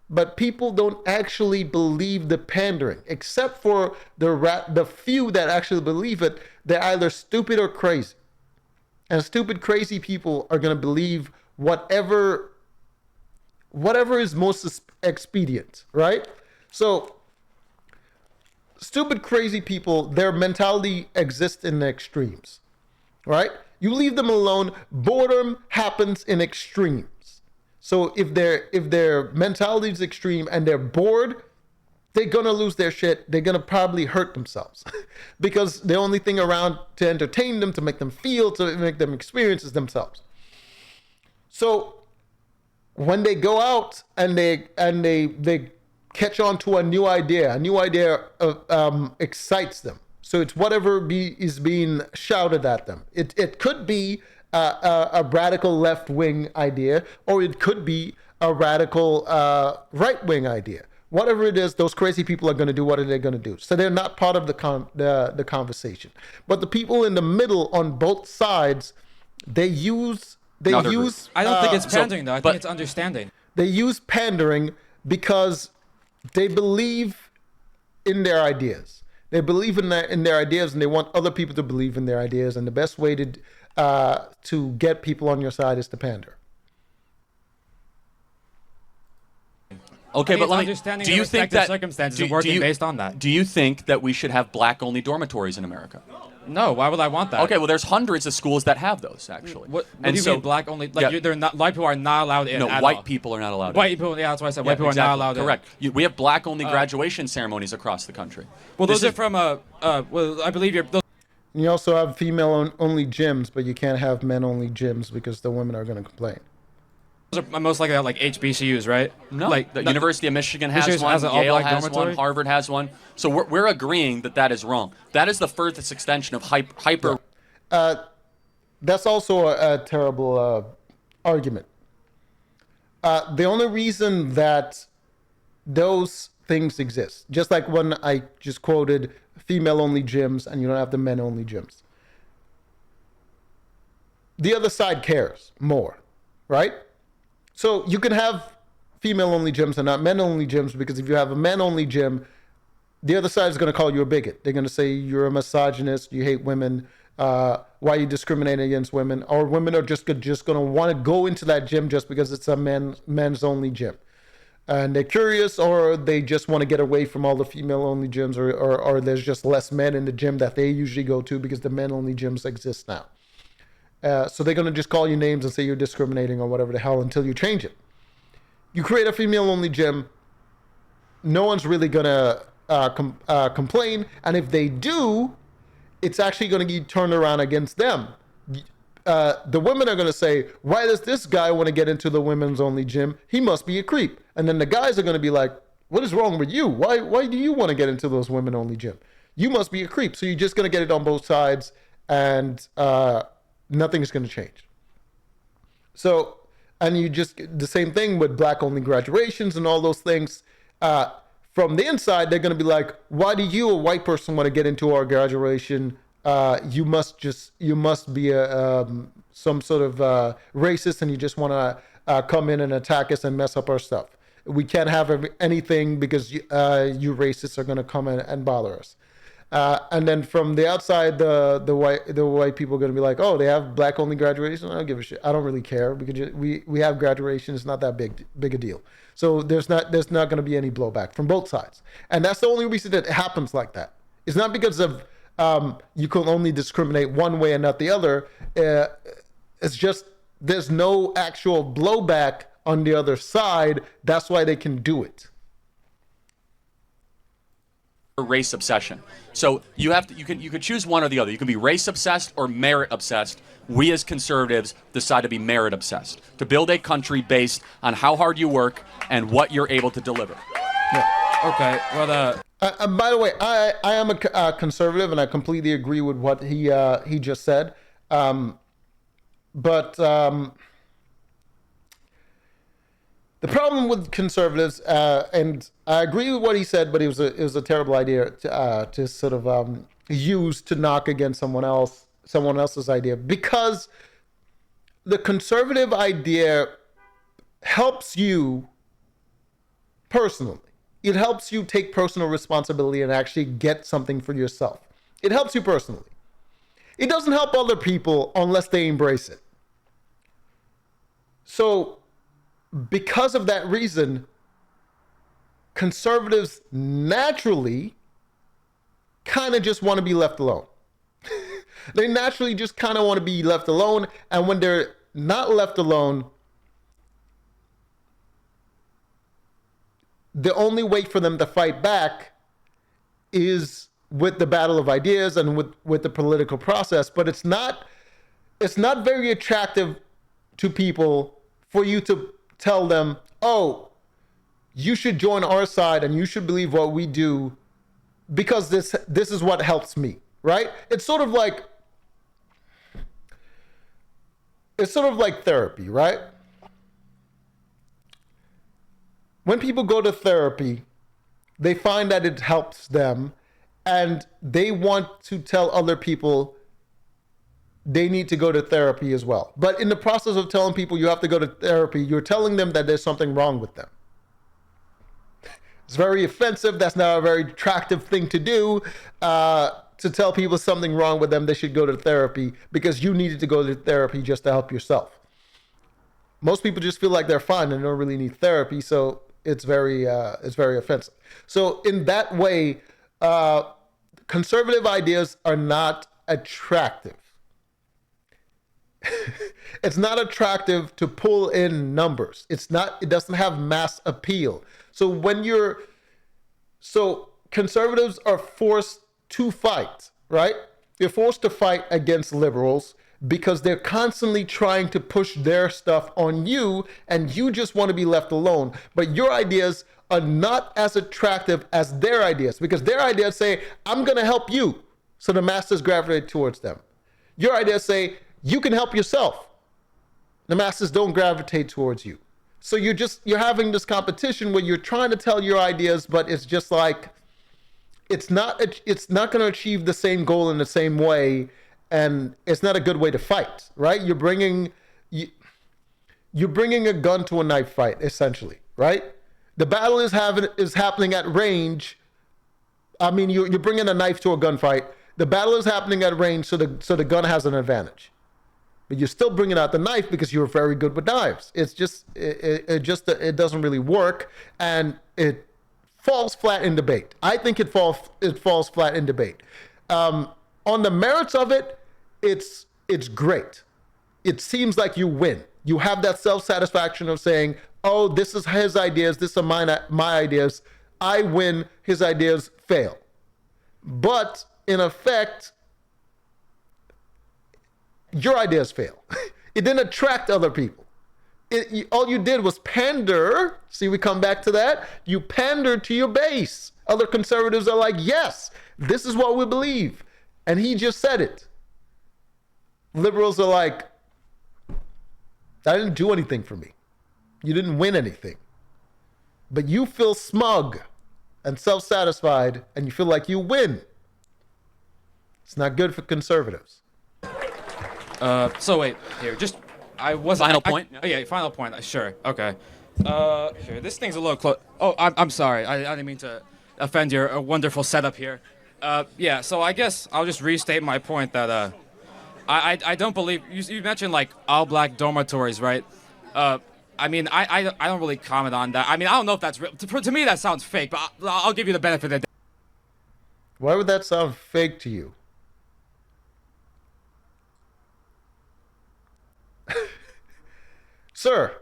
But people don't actually believe the pandering, except for the few that actually believe it. They're either stupid or crazy. And stupid, crazy people are going to believe whatever is most expedient, right? So stupid, crazy people, their mentality exists in the extremes, right? You leave them alone, boredom happens in extremes. So if their mentality is extreme and they're bored, they're gonna lose their shit. They're gonna probably hurt themselves because the only thing around to entertain them, to make them feel, to make them experience is themselves. So when they go out and they catch on to a new idea excites them. So it's whatever is being shouted at them. It could be a radical left-wing idea, or it could be a radical right-wing idea. Whatever it is, those crazy people are going to do what are they going to do. So they're not part of the conversation. But the people in the middle on both sides, they use. I don't think it's pandering, though. I think it's understanding. They use pandering because they believe in their ideas. They believe in their ideas, and they want other people to believe in their ideas. And the best way to get people on your side is to pander. Okay, but let me. Do you think that circumstances are working based on that? Do you think that we should have black-only dormitories in America? No, why would I want that? Okay, well, there's hundreds of schools that have those, actually. What do you mean black only? Like, they're not, white people are not allowed in. No, white people are not allowed in. White people, yeah, that's why I said white people are not allowed in. Correct. We have black-only graduation ceremonies across the country. Well, those are from well, I believe You also have female-only gyms, but you can't have men-only gyms because the women are going to complain. Those are most likely like HBCUs, right? No, Like the University of Michigan has Michigan one, has an Yale all-black has dormitory? one, Harvard has one. So we're agreeing that that is wrong. That is the furthest extension of hyper. That's also a terrible argument. The only reason that those things exist, just like when I just quoted female-only gyms and you don't have the men-only gyms, the other side cares more, right? So you can have female-only gyms and not men-only gyms, because if you have a men-only gym, the other side is going to call you a bigot. They're going to say you're a misogynist, you hate women, why are you discriminating against women? Or women are just going to want to go into that gym just because it's a men's-only gym. And they're curious, or they just want to get away from all the female-only gyms, or there's just less men in the gym that they usually go to because the men-only gyms exist now. So they're going to just call you names and say you're discriminating or whatever the hell until you change it. You create a female-only gym, no one's really going to complain. And if they do, it's actually going to be turned around against them. The women are going to say, why does this guy want to get into the women's only gym? He must be a creep. And then the guys are going to be like, what is wrong with you? Why do you want to get into those women only gym? You must be a creep. So you're just going to get it on both sides, and nothing's going to change. So, and you just the same thing with black only graduations and all those things. From the inside, they're going to be like, why do you, a white person, want to get into our graduation? You must be some sort of racist, and you just want to come in and attack us and mess up our stuff. We can't have anything because you racists are going to come in and bother us. And then from the outside, the white people are going to be like, oh, they have black only graduation. I don't give a shit. I don't really care because we have graduation. It's not that big a deal. So there's not going to be any blowback from both sides. And that's the only reason that it happens like that. It's not because of you can only discriminate one way and not the other. It's just there's no actual blowback on the other side. That's why they can do it. Race obsession. So you could choose one or the other. You can be race obsessed or merit obsessed. We as conservatives decide to be merit obsessed, to build a country based on how hard you work and what you're able to deliver. Yeah. Okay. Well, by the way, I am a conservative, and I completely agree with what he just said. But the problem with conservatives, and I agree with what he said, but it was a terrible idea to sort of use to knock against someone else's idea, because the conservative idea helps you personally. It helps you take personal responsibility and actually get something for yourself. It helps you personally. It doesn't help other people unless they embrace it. So, because of that reason, conservatives naturally kind of just want to be left alone. They naturally just kind of want to be left alone. And when they're not left alone, the only way for them to fight back is with the battle of ideas and with the political process. But it's not very attractive to people for you to tell them, oh, you should join our side and you should believe what we do because this is what helps me, right? It's sort of like therapy, right? When people go to therapy, they find that it helps them, and they want to tell other people they need to go to therapy as well. But in the process of telling people you have to go to therapy, you're telling them that there's something wrong with them. It's very offensive. That's not a very attractive thing to do, to tell people something wrong with them, they should go to therapy, because you needed to go to therapy just to help yourself. Most people just feel like they're fine and don't really need therapy, so it's very offensive. So in that way, conservative ideas are not attractive. It's not attractive to pull in numbers. It doesn't have mass appeal. So conservatives are forced to fight, right? You're forced to fight against liberals because they're constantly trying to push their stuff on you, and you just want to be left alone. But your ideas are not as attractive as their ideas, because their ideas say, I'm going to help you. So the masses gravitate towards them. Your ideas say, you can help yourself. The masses don't gravitate towards you. So you're having this competition where you're trying to tell your ideas, but it's just like, it's not going to achieve the same goal in the same way, and it's not a good way to fight, right? You're bringing a gun to a knife fight, essentially, right? The battle is happening at range. I mean, you're bringing a knife to a gunfight. The battle is happening at range, so the gun has an advantage. But you're still bringing out the knife because you're very good with knives. It's just it doesn't really work, and it falls flat in debate. I think it falls flat in debate. On the merits of it, it's great. It seems like you win. You have that self-satisfaction of saying, "Oh, this is his ideas. This are my ideas. I win. His ideas fail." But in effect, your ideas fail. It didn't attract other people. All you did was pander. See, we come back to that. You pander to your base. Other conservatives are like, yes, this is what we believe. And he just said it. Liberals are like, that didn't do anything for me. You didn't win anything. But you feel smug and self-satisfied, and you feel like you win. It's not good for conservatives. So wait, here, just I wasn't. Final point? Yeah, final point. Sure. Okay. Here, this thing's a little close. Oh, I'm sorry. I didn't mean to offend your wonderful setup here. Yeah. So I guess I'll just restate my point that I don't believe you mentioned like all black dormitories, right? I mean, I don't really comment on that. I mean, I don't know if that's real. To me, that sounds fake, but I'll give you the benefit of the doubt. Why would that sound fake to you? Sir,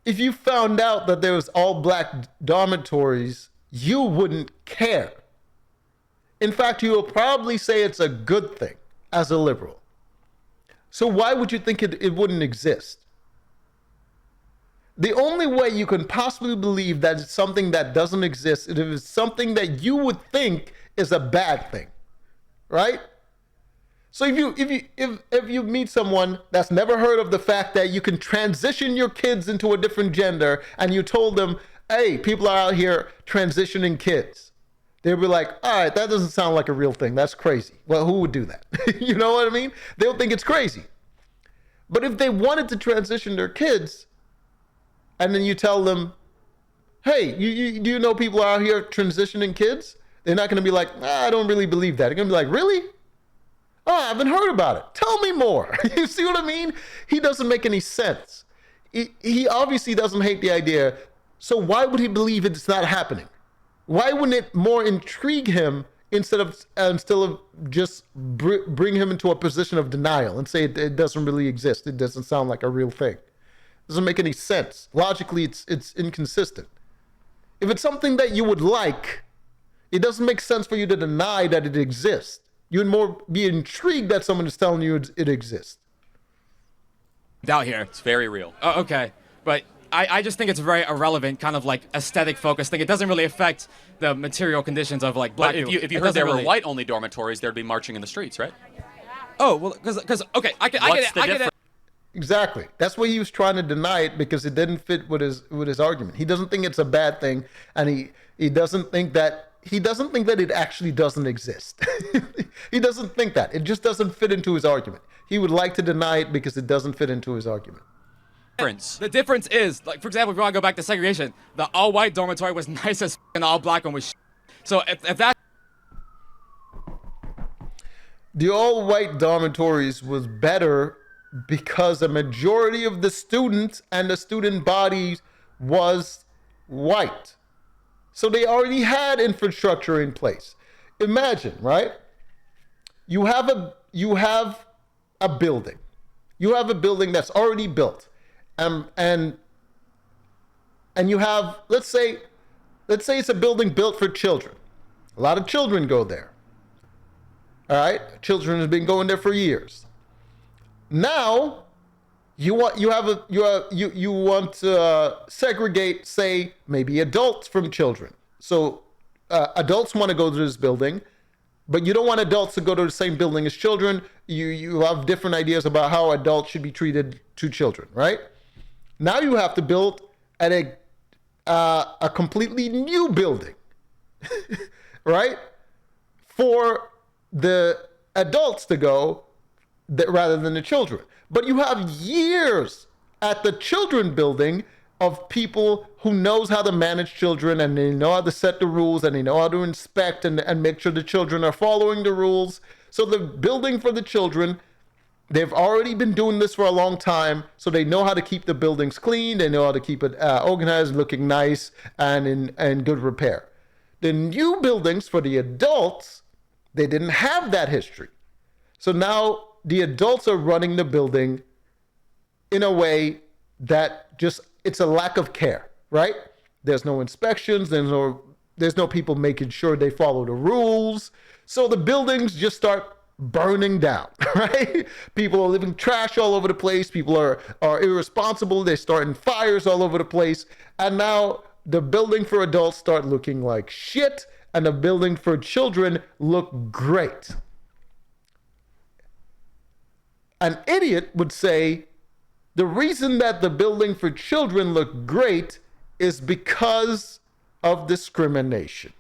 if you found out that there was all black dormitories, you wouldn't care. In fact, you will probably say it's a good thing as a liberal. So why would you think it wouldn't exist? The only way you can possibly believe that it's something that doesn't exist is if it's something that you would think is a bad thing, right? So if you meet someone that's never heard of the fact that you can transition your kids into a different gender, and you told them, hey, people are out here transitioning kids, they'll be like, all right, that doesn't sound like a real thing. That's crazy. Well, who would do that? You know what I mean? They'll think it's crazy. But if they wanted to transition their kids, and then you tell them, hey, do you know people are out here transitioning kids? They're not going to be like, I don't really believe that. They're going to be like, really? Oh, I haven't heard about it. Tell me more. You see what I mean? He doesn't make any sense. He obviously doesn't hate the idea. So why would he believe it's not happening? Why wouldn't it more intrigue him instead of just bring him into a position of denial and say it doesn't really exist? It doesn't sound like a real thing. It doesn't make any sense. Logically, it's inconsistent. If it's something that you would like, it doesn't make sense for you to deny that it exists. You'd more be intrigued that someone is telling you it exists. Doubt here. It's very real. Okay, but I just think it's a very irrelevant kind of like aesthetic focused thing. It doesn't really affect the material conditions of like black people. If you heard there were white-only dormitories, there'd be marching in the streets, right? Oh, well, because okay, I get it. Exactly. That's why he was trying to deny it, because it didn't fit with his argument. He doesn't think it's a bad thing, and he doesn't think that it actually doesn't exist. He doesn't think that. It just doesn't fit into his argument. He would like to deny it because it doesn't fit into his argument. The difference is, like, for example, if you want to go back to segregation, the all-white dormitory was nice as and the all-black one was So if that... The all-white dormitories was better because a majority of the students and the student body was white. So they already had infrastructure in place. Imagine, right? You have a building. You have a building that's already built. And you have, let's say it's a building built for children. A lot of children go there. All right, children have been going there for years. Now you want to segregate, say, maybe adults from children. So adults want to go to this building, but you don't want adults to go to the same building as children. You have different ideas about how adults should be treated to children, right? Now you have to build at a completely new building, right? For the adults to go rather than the children. But you have years at the children building of people who knows how to manage children, and they know how to set the rules, and they know how to inspect and make sure the children are following the rules. So the building for the children, they've already been doing this for a long time, so they know how to keep the buildings clean, they know how to keep it organized, looking nice, and in good repair. The new buildings for the adults, they didn't have that history. So now the adults are running the building in a way that just, it's a lack of care, right? There's no inspections, there's no people making sure they follow the rules. So the buildings just start burning down, right? People are leaving trash all over the place. People are irresponsible. They're starting fires all over the place. And now the building for adults start looking like shit, and the building for children look great. An idiot would say the reason that the building for children look great is because of discrimination.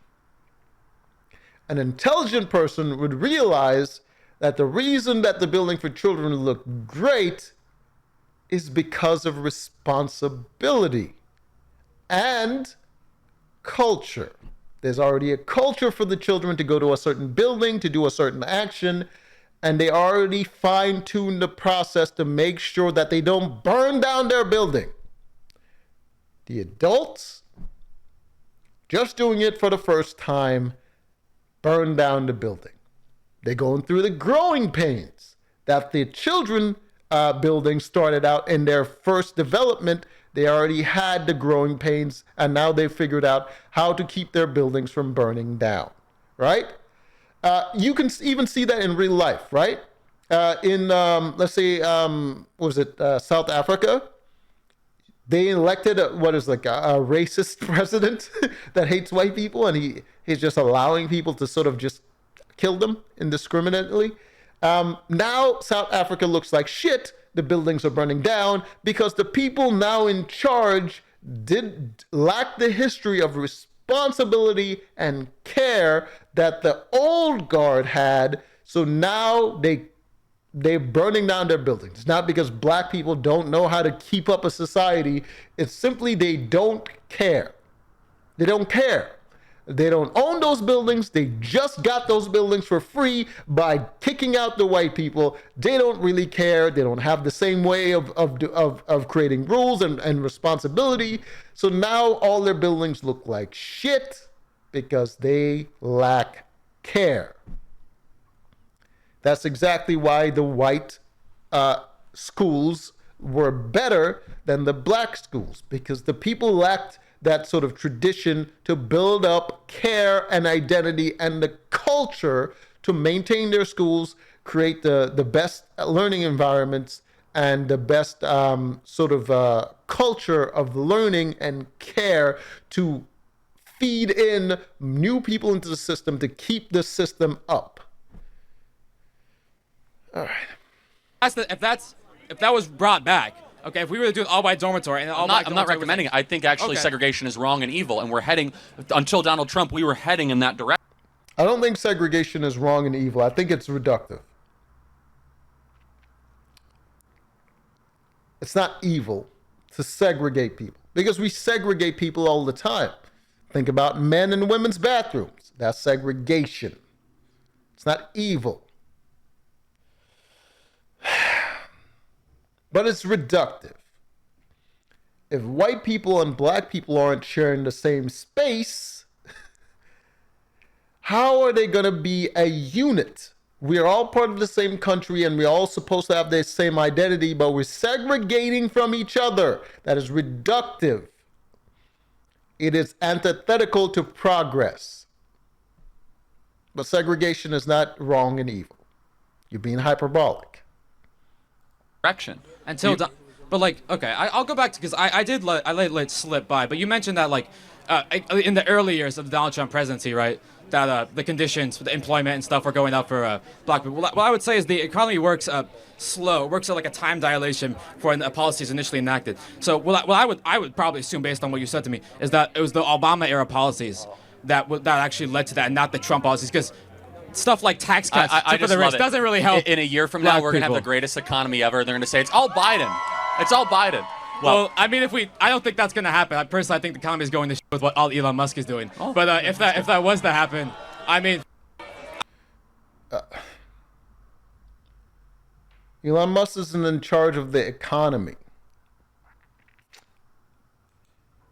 An intelligent person would realize that the reason that the building for children look great is because of responsibility and culture. There's already a culture for the children to go to a certain building, to do a certain action, and they already fine-tune the process to make sure that they don't burn down their building. The adults, just doing it for the first time, burn down the building. They're going through the growing pains that the children building started out in their first development. They already had the growing pains, and now they've figured out how to keep their buildings from burning down, right? You can even see that in real life, right? Let's say, South Africa? They elected a racist president that hates white people, and he's just allowing people to sort of just kill them indiscriminately. Now South Africa looks like shit. The buildings are burning down because the people now in charge did lack the history of responsibility and care that the old guard had. So now they're burning down their buildings. It's not because black people don't know how to keep up a society. It's simply they don't care. They don't care. They don't own those buildings. They just got those buildings for free by kicking out the white people. They don't really care. They don't have the same way of creating rules and responsibility. So now all their buildings look like shit because they lack care. That's exactly why the white schools were better than the black schools, because the people lacked that sort of tradition to build up care and identity and the culture to maintain their schools, create the best learning environments and the best culture of learning and care to feed in new people into the system to keep the system up. All right. If that was brought back, okay, if we were to do an all-white dormitory and I'm not recommending it. I think actually segregation is wrong and evil, and we're heading, until Donald Trump, we were heading in that direction. I don't think segregation is wrong and evil. I think it's reductive. It's not evil to segregate people, because we segregate people all the time. Think about men and women's bathrooms. That's segregation. It's not evil. But it's reductive. If white people and black people aren't sharing the same space, how are they going to be a unit? We're all part of the same country and we're all supposed to have the same identity, but we're segregating from each other. That is reductive. It is antithetical to progress. But segregation is not wrong and evil. You're being hyperbolic. Correction. But like, okay, I'll go back to, because I let it slip by, but you mentioned that like in the early years of the Donald Trump presidency, right, that the conditions for the employment and stuff were going up for black people. What I would say is the economy works slow. It works at like a time dilation for when a policy is initially enacted. So what I would probably assume, based on what you said to me, is that it was the Obama era policies that actually led to that, and not the Trump policies, because stuff like tax cuts for the rich doesn't really help. In a year from now, we're going to have the greatest economy ever. They're going to say it's all Biden. It's all Biden. Well, I mean, I don't think that's going to happen. I think the economy is going to shit with what all Elon Musk is doing. Oh, but if that was to happen, I mean, Elon Musk isn't in charge of the economy.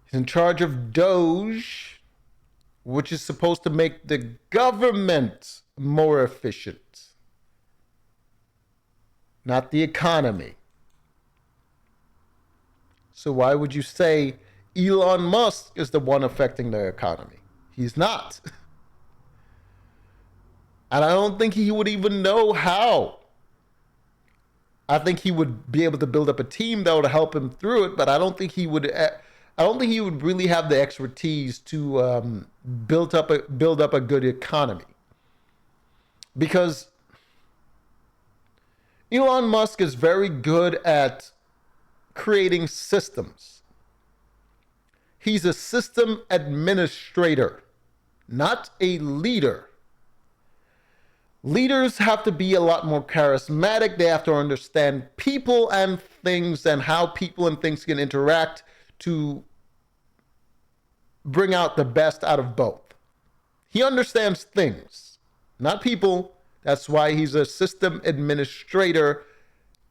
He's in charge of Doge, which is supposed to make the government more efficient, not the economy. So why would you say Elon Musk is the one affecting the economy? He's not. And I don't think he would even know how. I think he would be able to build up a team that would help him through it, but I don't think he would really have the expertise to build up a good economy. Because Elon Musk is very good at creating systems. He's a system administrator, not a leader. Leaders have to be a lot more charismatic. They have to understand people and things and how people and things can interact to bring out the best out of both. He understands things, not people. That's why he's a system administrator,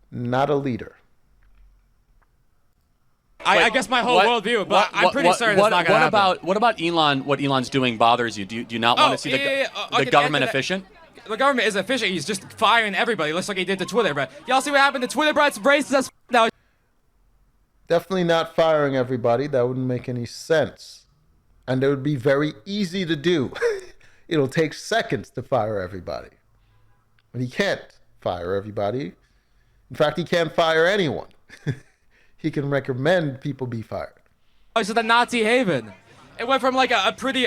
not a leader. I guess my whole worldview, but I'm pretty certain it's not going to happen. What about Elon? What Elon's doing bothers you? Do you not want to see the government efficient? The government is efficient. He's just firing everybody. Looks like he did to Twitter, bro. Y'all see what happened to Twitter, bro? It's racist as now. Definitely not firing everybody. That wouldn't make any sense. And it would be very easy to do. It'll take seconds to fire everybody. But he can't fire everybody. In fact, he can't fire anyone. He can recommend people be fired. Oh, so the Nazi haven. It went from like a pretty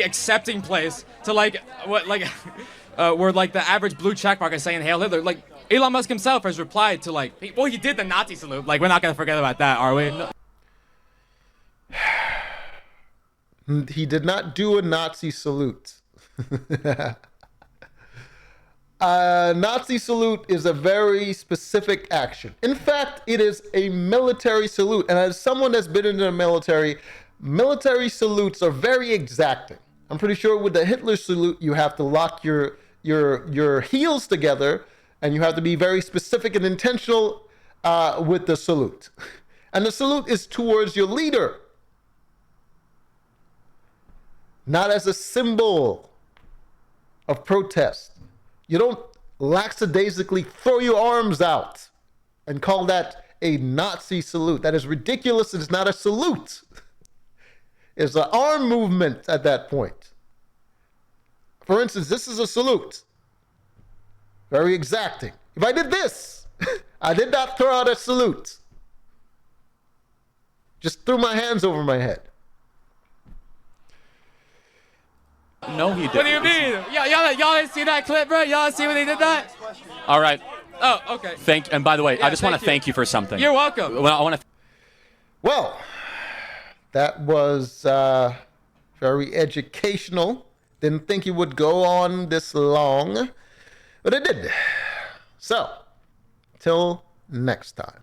accepting place to like where like the average blue checkmark is saying Hail Hitler. Like Elon Musk himself has replied to like, well, he did the Nazi salute. Like, we're not gonna forget about that, are we? He did not do a Nazi salute. Nazi salute is a very specific action. In fact, it is a military salute. And as someone that's been in the military salutes are very exacting. I'm pretty sure with the Hitler salute, you have to lock your heels together, and you have to be very specific and intentional with the salute. And the salute is towards your leader, not as a symbol of protest. You don't lackadaisically throw your arms out and call that a Nazi salute. That is ridiculous. It's not a salute. It's an arm movement at that point. For instance, this is a salute. Very exacting. If I did this, I did not throw out a salute. Just threw my hands over my head. No, he didn't. What do you mean? Y'all didn't see that clip, bro? Y'all see when he did that? All right. Oh, okay. And by the way, I just want to thank you for something. You're welcome. Well, I want to. Well, that was very educational. Didn't think it would go on this long, but it did. So, till next time.